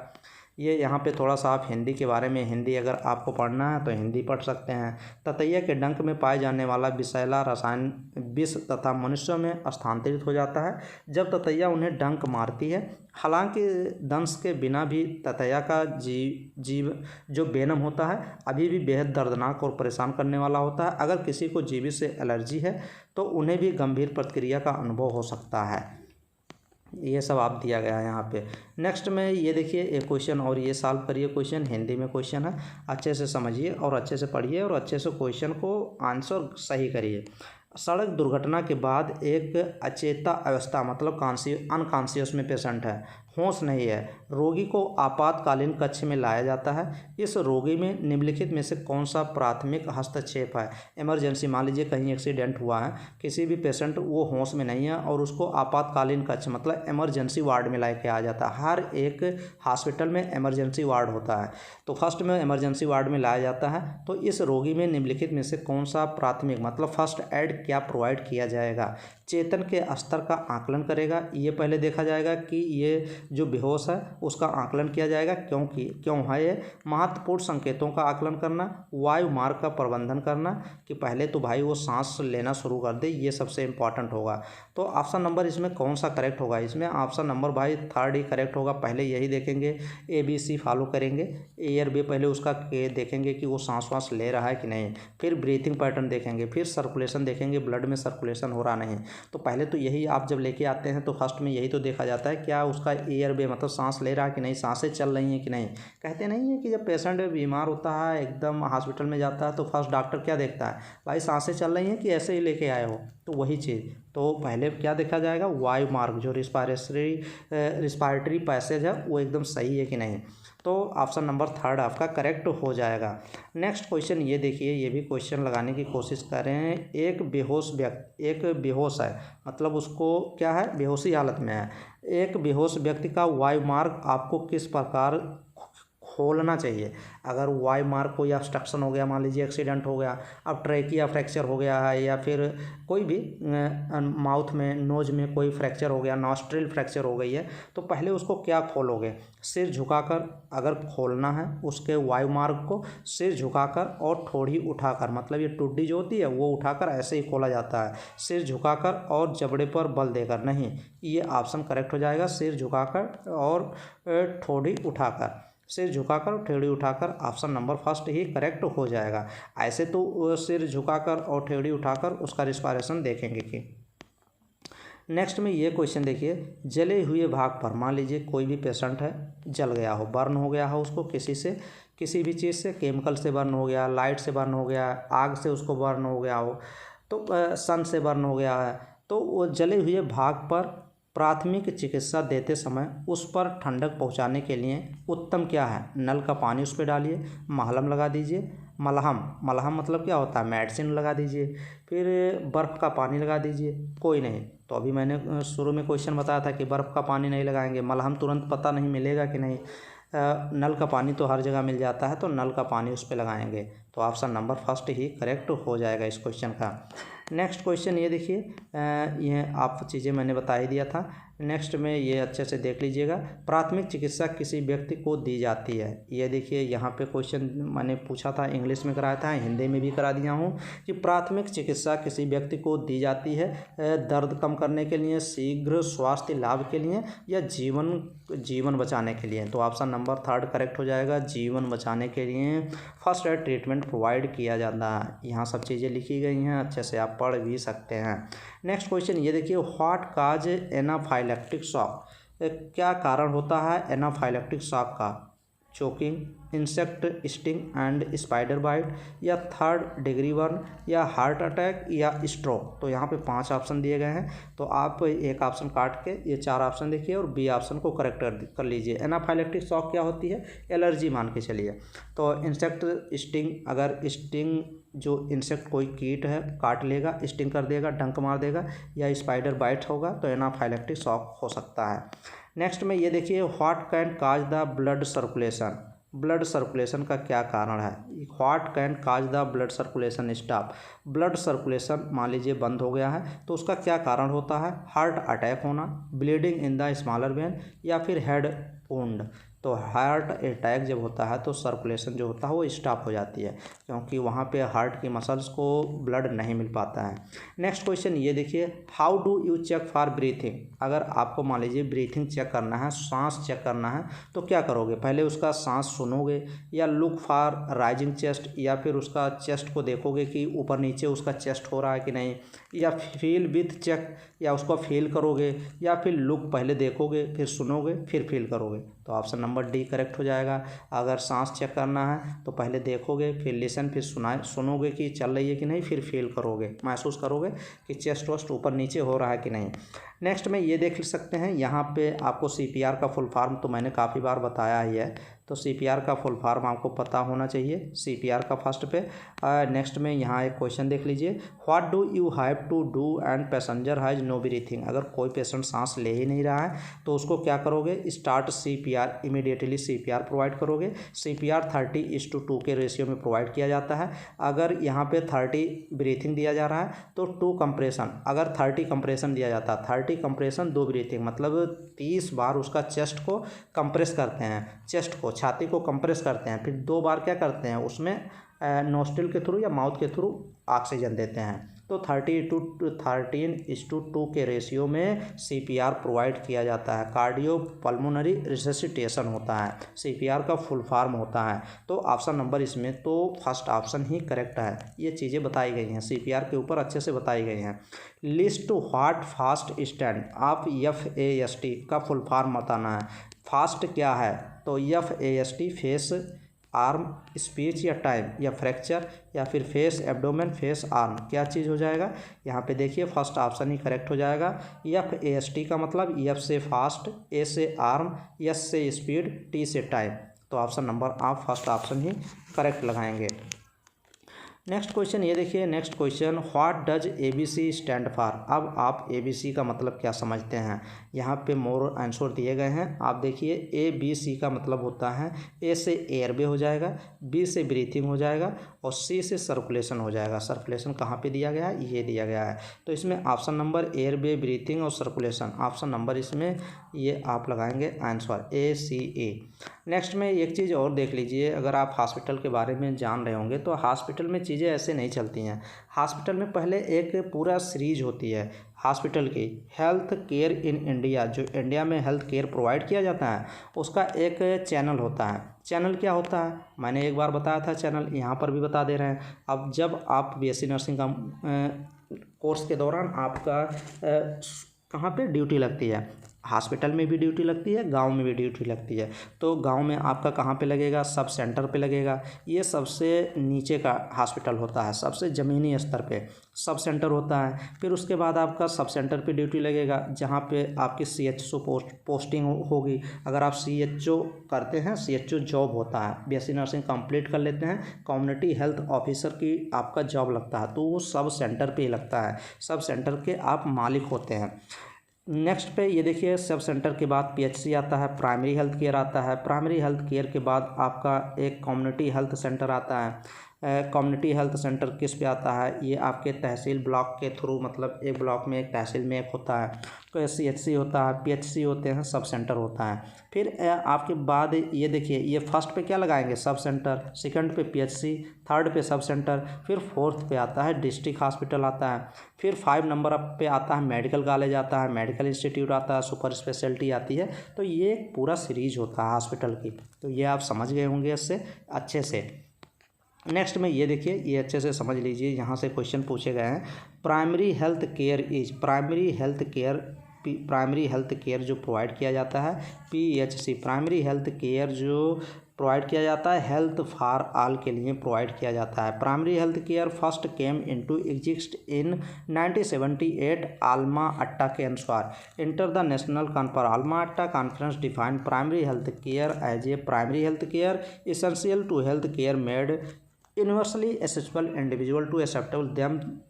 ये यहाँ पे थोड़ा सा आप हिंदी के बारे में, हिंदी अगर आपको पढ़ना है तो हिंदी पढ़ सकते हैं। ततैया के डंक में पाए जाने वाला विषैला रसायन विष तथा मनुष्यों में स्थानांतरित हो जाता है जब ततैया उन्हें डंक मारती है। हालांकि दंश के बिना भी ततैया का जीव जो वेनम होता है अभी भी बेहद दर्दनाक और परेशान करने वाला होता है। अगर किसी को जीवी से एलर्जी है तो उन्हें भी गंभीर प्रतिक्रिया का अनुभव हो सकता है। ये सब आप दिया गया है यहाँ पे। नेक्स्ट में ये देखिए एक क्वेश्चन, और ये सॉल्व करिए क्वेश्चन, हिंदी में क्वेश्चन है, अच्छे से समझिए और अच्छे से पढ़िए और अच्छे से क्वेश्चन को आंसर सही करिए। सड़क दुर्घटना के बाद एक अचेता अवस्था, मतलब अनकॉन्शियस में पेशेंट है, होश नहीं है, रोगी को आपातकालीन कक्ष में लाया जाता है। इस रोगी में निम्नलिखित में से कौन सा प्राथमिक हस्तक्षेप है? इमरजेंसी, मान लीजिए कहीं एक्सीडेंट हुआ है, किसी भी पेशेंट वो होश में नहीं है और उसको आपातकालीन कक्ष मतलब इमरजेंसी वार्ड में लाके आया जाता है। हर एक हॉस्पिटल में इमरजेंसी वार्ड होता है, तो फर्स्ट में इमरजेंसी वार्ड में लाया जाता है। तो इस रोगी में निम्नलिखित में से कौन सा प्राथमिक मतलब फर्स्ट एड क्या प्रोवाइड किया जाएगा? चेतन के स्तर का आकलन करेगा, ये पहले देखा जाएगा कि ये जो बेहोश है उसका आकलन किया जाएगा, क्यों है ये। महत्वपूर्ण संकेतों का आकलन करना, वायु मार्ग का प्रबंधन करना, कि पहले तो भाई वो सांस लेना शुरू कर दे, ये सबसे इंपॉर्टेंट होगा। तो ऑप्शन नंबर इसमें कौन सा करेक्ट होगा? इसमें ऑप्शन नंबर भाई 3 ही करेक्ट होगा। पहले यही देखेंगे, ABC फॉलो करेंगे, A और B पहले उसका देखेंगे कि वो सांस वास ले रहा है कि नहीं, फिर ब्रीथिंग पैटर्न देखेंगे, फिर सर्कुलेशन देखेंगे, ब्लड में सर्कुलेशन हो रहा नहीं। तो पहले तो यही आप जब लेके आते हैं तो फर्स्ट में यही तो देखा जाता है, क्या उसका एयर वे मतलब सांस ले रहा है कि नहीं, सांसें चल रही हैं कि नहीं। कहते नहीं है कि जब पेशेंट बीमार होता है एकदम हॉस्पिटल में जाता है तो फर्स्ट डॉक्टर क्या देखता है, भाई सांसें चल रही हैं कि ऐसे ही लेके आए हो, तो वही चीज़। तो पहले क्या देखा जाएगा, वायु मार्ग जो रिस्पायरेटरी पैसेज है वो एकदम सही है कि नहीं। तो ऑप्शन नंबर 3 आपका करेक्ट हो जाएगा। नेक्स्ट क्वेश्चन ये देखिए, ये भी क्वेश्चन लगाने की कोशिश कर रहे हैं। एक बेहोश है, मतलब उसको क्या है, बेहोशी हालत में है। एक बेहोश व्यक्ति का वायु मार्ग आपको किस प्रकार खोलना चाहिए? अगर वायु मार्ग कोई ऑब्स्ट्रक्शन हो गया, मान लीजिए एक्सीडेंट हो गया, अब ट्रैकिया फ्रैक्चर हो गया है, या फिर कोई भी माउथ में, नोज में कोई फ्रैक्चर हो गया, नॉस्ट्रिल फ्रैक्चर हो गई है, तो पहले उसको क्या खोलोगे? सिर झुकाकर अगर खोलना है उसके वायु मार्ग को, सिर झुकाकर और ठोड़ी उठाकर, मतलब ये टुड्डी जो होती है वो उठाकर ऐसे ही खोला जाता है, सिर झुकाकर और जबड़े पर बल देकर नहीं। ये ऑप्शन करेक्ट हो जाएगा, सिर झुकाकर और ठोड़ी उठाकर, सिर झुकाकर और ठेड़ी उठाकर, ऑप्शन नंबर फर्स्ट ही करेक्ट हो जाएगा। ऐसे तो सिर झुकाकर और ठेड़ी उठाकर उसका रिस्पायरेशन देखेंगे कि। नेक्स्ट में ये क्वेश्चन देखिए, जले हुए भाग पर, मान लीजिए कोई भी पेशेंट है, जल गया हो, बर्न हो गया हो उसको किसी भी चीज़ से, केमिकल से बर्न हो गया, लाइट से बर्न हो गया, आग से उसको बर्न हो गया हो, तो सन से बर्न हो गया है, तो वो जले हुए भाग पर प्राथमिक चिकित्सा देते समय उस पर ठंडक पहुंचाने के लिए उत्तम क्या है? नल का पानी उस पर डालिए, मलहम लगा दीजिए, मलहम मतलब क्या होता है, मेडिसिन लगा दीजिए, फिर बर्फ़ का पानी लगा दीजिए, कोई नहीं। तो अभी मैंने शुरू में क्वेश्चन बताया था कि बर्फ़ का पानी नहीं लगाएंगे, मलहम तुरंत पता नहीं मिलेगा कि नहीं, नल का पानी तो हर जगह मिल जाता है, तो नल का पानी उस पर लगाएंगे। तो ऑप्शन नंबर फर्स्ट ही करेक्ट हो जाएगा इस क्वेश्चन का। नेक्स्ट क्वेश्चन ये देखिए, ये आप चीज़ें मैंने बता ही दिया था। नेक्स्ट में ये अच्छे से देख लीजिएगा, प्राथमिक चिकित्सा किसी व्यक्ति को दी जाती है। ये देखिए यहाँ पे क्वेश्चन मैंने पूछा था, इंग्लिश में कराया था, हिंदी में भी करा दिया हूँ कि प्राथमिक चिकित्सा किसी व्यक्ति को दी जाती है दर्द कम करने के लिए, शीघ्र स्वास्थ्य लाभ के लिए या जीवन बचाने के लिए। तो ऑप्शन नंबर 3 करेक्ट हो जाएगा, जीवन बचाने के लिए फर्स्ट एड ट्रीटमेंट प्रोवाइड किया जाता है। यहाँ सब चीज़ें लिखी गई हैं, अच्छे से आप पढ़ भी सकते हैं। नेक्स्ट क्वेश्चन ये देखिए, व्हाट काज एनाफाइलेक्टिक शॉक, क्या कारण होता है एनाफाइलेक्टिक शॉक का? Choking, insect sting and spider bite, या 3rd डिग्री बर्न, या हार्ट अटैक, या स्ट्रोक। तो यहाँ पे 5 ऑप्शन दिए गए हैं, तो आप एक ऑप्शन काट के ये 4 ऑप्शन देखिए और बी ऑप्शन को करेक्ट कर लीजिए। एनाफाइलेक्टिक शॉक क्या होती है? एलर्जी मान के चलिए। तो इंसेक्ट स्टिंग, अगर स्टिंग जो इंसेक्ट कोई कीट है काट लेगा, स्टिंग कर देगा, डंक मार देगा, या स्पाइडर बाइट होगा तो एनाफाइलेक्टिक शॉक हो सकता है। नेक्स्ट में ये देखिए, what can cause the blood circulation, blood circulation का क्या कारण है? What can cause the blood circulation stop, blood circulation मान लीजिए बंद हो गया है तो उसका क्या कारण होता है? हार्ट अटैक होना, bleeding in the smaller when, या फिर हेड वुंड। तो हार्ट अटैक जब होता है तो सर्कुलेशन जो होता है वो स्टॉप हो जाती है, क्योंकि वहाँ पे हार्ट की मसल्स को ब्लड नहीं मिल पाता है। नेक्स्ट क्वेश्चन ये देखिए, how do you check for breathing, अगर आपको मान लीजिए ब्रीथिंग चेक करना है, सांस चेक करना है तो क्या करोगे? पहले उसका सांस सुनोगे, या लुक फॉर राइजिंग चेस्ट, या फिर उसका चेस्ट को देखोगे कि ऊपर नीचे उसका चेस्ट हो रहा है कि नहीं, या फील विथ चेक, या उसको फील करोगे, या फिर लुक पहले देखोगे फिर सुनोगे फिर फील करोगे। तो ऑप्शन नंबर डी करेक्ट हो जाएगा। अगर सांस चेक करना है तो पहले देखोगे, फिर लिसन, फिर सुनोगे कि चल रही है कि नहीं, फिर फील करोगे, महसूस करोगे कि चेस्ट वेस्ट ऊपर नीचे हो रहा है कि नहीं। नेक्स्ट में ये देख सकते हैं, यहाँ पे आपको CPR का फुल फॉर्म तो मैंने काफ़ी बार बताया ही है, तो CPR का फुल फॉर्म आपको पता होना चाहिए, CPR का फर्स्ट पे। नेक्स्ट में यहाँ एक क्वेश्चन देख लीजिए, what do you have to do and passenger has no breathing, अगर कोई पेशेंट सांस ले ही नहीं रहा है तो उसको क्या करोगे? Start CPR, immediately CPR provide करोगे। CPR 30:2 के रेशियो में प्रोवाइड किया जाता है। अगर यहाँ पे 30 ब्रीथिंग दिया जा रहा है तो 2 कंप्रेशन, अगर 30 कंप्रेशन दिया जाता है, 30 कंप्रेशन 2 ब्रीथिंग, मतलब 30 बार उसका चेस्ट को कंप्रेस करते हैं, चेस्ट को, छाती को कंप्रेस करते हैं, फिर 2 बार क्या करते हैं उसमें नोस्ट्रिल के थ्रू या माउथ के थ्रू ऑक्सीजन देते हैं। तो 13:2 के रेशियो में CPR प्रोवाइड किया जाता है। कार्डियो पल्मोनरी रिससिटेशन होता है, CPR का फुल फॉर्म होता है। तो ऑप्शन नंबर इसमें तो फर्स्ट ऑप्शन ही करेक्ट है। ये चीज़ें बताई गई हैं, CPR के ऊपर अच्छे से बताई गई हैं। लिस्ट व्हाट फास्ट स्टैंड, आप FAST का फुल फॉर्म बताना है। फास्ट क्या है? तो FAST फेस, आर्म, स्पीच या टाइम, या फ्रैक्चर, या फिर फेस एब्डोमेन, फेस आर्म, क्या चीज़ हो जाएगा? यहाँ पे देखिए फर्स्ट ऑप्शन ही करेक्ट हो जाएगा। FAST का मतलब F से फास्ट, A से आर्म, S से स्पीड, T से टाइम। तो ऑप्शन नंबर आप फर्स्ट ऑप्शन ही करेक्ट लगाएंगे। नेक्स्ट क्वेश्चन ये देखिए, next question, what does ABC stand for, अब आप ABC का मतलब क्या समझते हैं? यहाँ पे मोर आंसर दिए गए हैं, आप देखिए ABC का मतलब होता है, A से एयरवे हो जाएगा, B से ब्रीथिंग हो जाएगा, और C से सर्कुलेशन हो जाएगा। सर्कुलेशन कहाँ पे दिया गया है? ये दिया गया है। तो इसमें ऑप्शन नंबर एयरवे, ब्रीथिंग और सर्कुलेशन, ऑप्शन नंबर इसमें ये आप लगाएंगे आंसर ACA। नेक्स्ट में एक चीज़ और देख लीजिए, अगर आप हॉस्पिटल के बारे में जान रहे होंगे तो हॉस्पिटल में चीज़ें ऐसे नहीं चलती हैं। हॉस्पिटल में पहले एक पूरा सीरीज होती है हॉस्पिटल की, हेल्थ केयर इन इंडिया, जो इंडिया में हेल्थ केयर प्रोवाइड किया जाता है उसका एक चैनल होता है। चैनल क्या होता है? मैंने एक बार बताया था, चैनल यहाँ पर भी बता दे रहे हैं। अब जब आप BSc नर्सिंग का कोर्स के दौरान आपका कहाँ पे ड्यूटी लगती है? हॉस्पिटल में भी ड्यूटी लगती है, गांव में भी ड्यूटी लगती है। तो गांव में आपका कहाँ पे लगेगा? सब सेंटर पे लगेगा। ये सबसे नीचे का हॉस्पिटल होता है, सबसे ज़मीनी स्तर पे सब सेंटर होता है। फिर उसके बाद आपका सब सेंटर पे ड्यूटी लगेगा, जहाँ पे आपकी CHO पोस्टिंग होगी। अगर आप CHO करते हैं, CHO जॉब होता है, BSc नर्सिंग कंप्लीट कर लेते हैं, कम्युनिटी हेल्थ ऑफिसर की आपका जॉब लगता है, तो वो सब सेंटर पे ही लगता है। सब सेंटर के आप मालिक होते हैं। नेक्स्ट पे ये देखिए, सब सेंटर के बाद PHC आता है, प्राइमरी हेल्थ केयर आता है। प्राइमरी हेल्थ केयर के बाद आपका एक कम्युनिटी हेल्थ सेंटर आता है। कम्युनिटी हेल्थ सेंटर किस पे आता है, ये आपके तहसील ब्लॉक के थ्रू, मतलब एक ब्लॉक में एक तहसील में एक होता है, तो CHC होता है, PHC होते हैं, सब सेंटर होता है। फिर आपके बाद ये देखिए, ये फर्स्ट पे क्या लगाएंगे, सब सेंटर, सेकंड पे PHC, थर्ड पे सब सेंटर, फिर फोर्थ पे आता है डिस्ट्रिक्ट हॉस्पिटल आता है, फिर 5 नंबर पे आता है मेडिकल कॉलेज आता है, मेडिकल इंस्टीट्यूट आता है, सुपर स्पेशलिटी आती है। तो ये पूरा सीरीज होता है हॉस्पिटल की, तो ये आप समझ गए होंगे इससे अच्छे से। नेक्स्ट में ये देखिए, ये अच्छे से समझ लीजिए, यहाँ से क्वेश्चन पूछे गए हैं। प्राइमरी हेल्थ केयर जो प्रोवाइड किया जाता है, PHC, प्राइमरी हेल्थ केयर जो प्रोवाइड किया जाता है हेल्थ फॉर ऑल के लिए प्रोवाइड किया जाता है। Primary health care first came into exist in 1978 Alma Ata के अनुसार। Inter the national conference Alma Ata conference defined primary health care as a primary health care essential to health care made universally accessible individual to acceptable them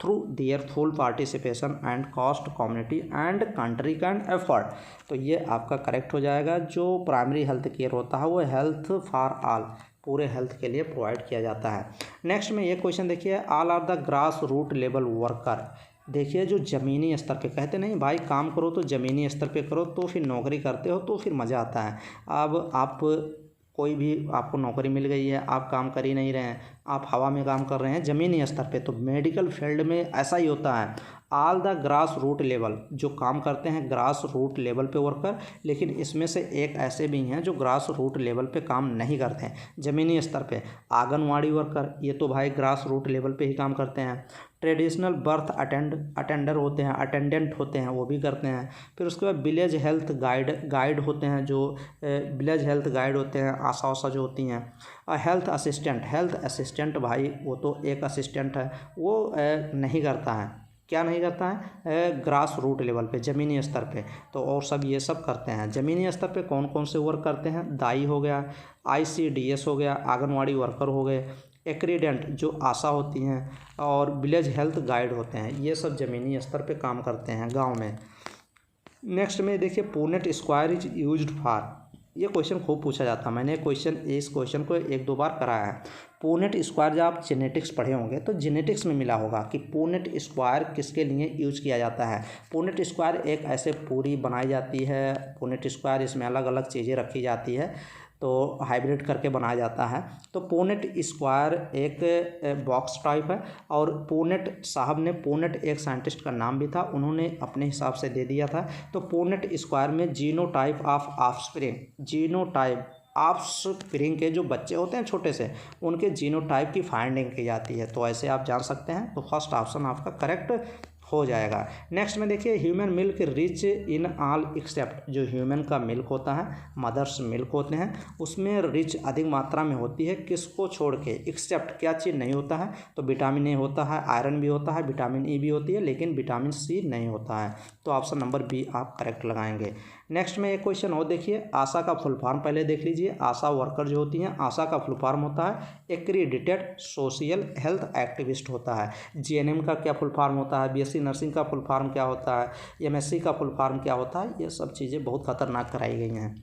through their full participation and cost community and country can afford। तो ये आपका correct हो जाएगा। जो primary health care होता है वो health for all, पूरे हेल्थ के लिए प्रोवाइड किया जाता है। नेक्स्ट में ये क्वेश्चन देखिए, all are the grass root level worker. देखिए, जो ज़मीनी स्तर पे, कहते नहीं भाई काम करो तो ज़मीनी स्तर पे करो, तो फिर नौकरी करते हो तो फिर मज़ा आता है। अब आप कोई भी आपको नौकरी मिल गई है, आप काम कर ही नहीं रहे हैं, आप हवा में काम कर रहे हैं ज़मीनी स्तर पे, तो मेडिकल फील्ड में ऐसा ही होता है। All the grass root level, जो काम करते हैं ग्रास रूट लेवल पे वर्कर, लेकिन इसमें से एक ऐसे भी हैं जो ग्रास रूट लेवल पे काम नहीं करते हैं ज़मीनी स्तर पे। आंगनवाड़ी वर्कर, ये तो भाई ग्रास रूट लेवल पे ही काम करते हैं। ट्रेडिशनल बर्थ अटेंडेंट होते हैं, वो भी करते हैं। फिर उसके बाद विलेज हेल्थ गाइड होते हैं, जो विलेज हेल्थ गाइड होते हैं, आशा उषा जो होती हैं। हेल्थ असिस्टेंट भाई वो तो एक असिस्टेंट है, वो नहीं करता है, क्या नहीं करता है, ग्रास रूट लेवल पे, ज़मीनी स्तर पे। तो और सब ये सब करते हैं। ज़मीनी स्तर पे कौन कौन से वर्क करते हैं, दाई हो गया, ICDS हो गया, आंगनवाड़ी वर्कर हो गए, एक्रीडेंट जो आशा होती हैं, और विलेज हेल्थ गाइड होते हैं, ये सब ज़मीनी स्तर पे काम करते हैं गांव में। नेक्स्ट में देखिए, Punnett square is used for, ये क्वेश्चन खूब पूछा जाता है, मैंने इस क्वेश्चन को 1-2 बार कराया है। पूनेट स्क्वायर, जब आप जेनेटिक्स पढ़े होंगे तो जेनेटिक्स में मिला होगा कि पूनेट स्क्वायर किसके लिए यूज किया जाता है। पूनेट स्क्वायर एक ऐसे पूरी बनाई जाती है, पूनेट स्क्वायर इसमें अलग अलग चीज़ें रखी जाती है, तो हाइब्रिड करके बनाया जाता है। तो पूनेट स्क्वायर एक बॉक्स टाइप है, और पूनेट साहब ने, पूनेट एक साइंटिस्ट का नाम भी था, उन्होंने अपने हिसाब से दे दिया था। तो पूनेट स्क्वायर में जीनोटाइप ऑफस्प्रिंग के जो बच्चे होते हैं छोटे से, उनके जीनोटाइप की फाइंडिंग की जाती है। तो ऐसे आप जान सकते हैं, तो फर्स्ट ऑप्शन आपका करेक्ट हो जाएगा। नेक्स्ट में देखिए, human milk rich in all except, जो ह्यूमन का मिल्क होता है, मदर्स मिल्क होते हैं, उसमें रिच अधिक मात्रा में होती है, किसको छोड़ के, एक्सेप्ट क्या चीज़ नहीं होता है, तो विटामिन ए होता है, आयरन भी होता है, विटामिन ई भी होती है, लेकिन विटामिन सी नहीं होता है। तो ऑप्शन नंबर बी आप करेक्ट लगाएंगे। नेक्स्ट में एक क्वेश्चन और देखिए, आशा का फुल फॉर्म पहले देख लीजिए। आशा वर्कर जो होती हैं, आशा का फुल फॉर्म होता है एक्रीडिटेड सोशल हेल्थ एक्टिविस्ट होता है। GNM का क्या फुल फॉर्म होता है, BSc नर्सिंग का फुल फॉर्म क्या होता है, MSc का फुल फॉर्म क्या होता है, ये सब चीज़ें बहुत खतरनाक कराई गई हैं।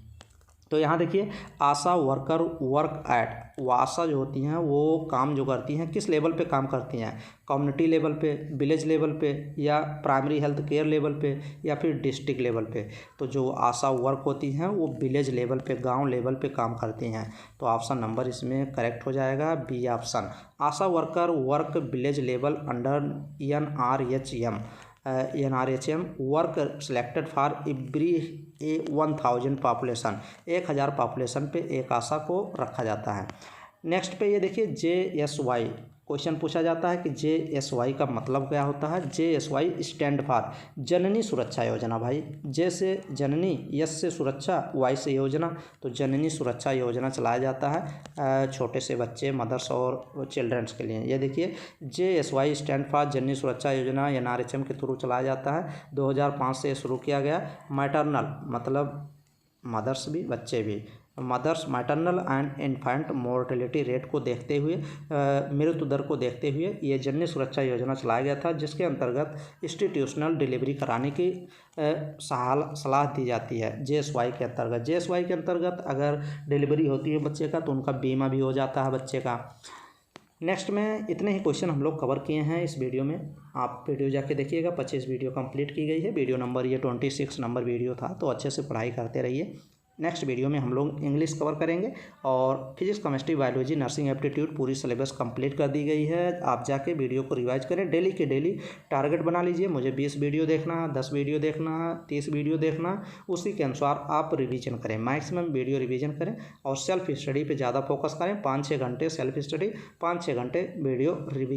तो यहाँ देखिए, आशा वर्कर वर्क एट, वो आशा जो होती हैं वो काम जो करती हैं किस लेवल पे काम करती हैं, कम्युनिटी लेवल पे, विलेज लेवल पे, या प्राइमरी हेल्थ केयर लेवल पे, या फिर डिस्ट्रिक्ट लेवल पे। तो जो आशा वर्क होती हैं वो विलेज लेवल पे, गांव लेवल पे काम करती हैं। तो ऑप्शन नंबर इसमें करेक्ट हो जाएगा B option. ASHA worker work village level under NRHM work selected for every 1000 population, 1000 population पे एक आशा को रखा जाता है। नेक्स्ट पे ये देखिए, JSY क्वेश्चन पूछा जाता है कि JSY का मतलब क्या होता है। JSY स्टैंड फॉर जननी सुरक्षा योजना। भाई J से जननी, S से सुरक्षा, Y से योजना, तो जननी सुरक्षा योजना चलाया जाता है छोटे से बच्चे, मदर्स और चिल्ड्रंस के लिए। ये देखिए, JSY स्टैंड फॉर जननी सुरक्षा योजना NRHM के थ्रू चलाया जाता है। 2005 से शुरू किया गया। मैटरनल मतलब मदर्स भी, बच्चे भी, maternal and infant mortality rate को देखते हुए, मृत्यु दर को देखते हुए ये जननी सुरक्षा योजना चलाया गया था, जिसके अंतर्गत इंस्टीट्यूशनल डिलीवरी कराने की सलाह दी जाती है। JSY के अंतर्गत, JSY के अंतर्गत अगर डिलीवरी होती है बच्चे का तो उनका बीमा भी हो जाता है बच्चे का। नेक्स्ट में इतने ही क्वेश्चन हम लोग कवर किए हैं इस वीडियो में। आप वीडियो जाके देखिएगा, 25 वीडियो कंप्लीट की गई है। वीडियो नंबर ये 26 नंबर वीडियो था, तो अच्छे से पढ़ाई करते रहिए। नेक्स्ट वीडियो में हम लोग इंग्लिश कवर करेंगे और physics, chemistry, biology, nursing aptitude पूरी सिलेबस कंप्लीट कर दी गई है। आप जाके वीडियो को रिवाइज करें, डेली के डेली टारगेट बना लीजिए। मुझे 20 वीडियो देखना, 10 वीडियो देखना, 30 वीडियो देखना, उसी के अनुसार आप रिवीजन करें, मैक्सिमम वीडियो रिवीजन करें और सेल्फ स्टडी पे ज़्यादा फोकस करें। 5-6 घंटे सेल्फ स्टडी, 5-6 घंटे वीडियो रिवीजन।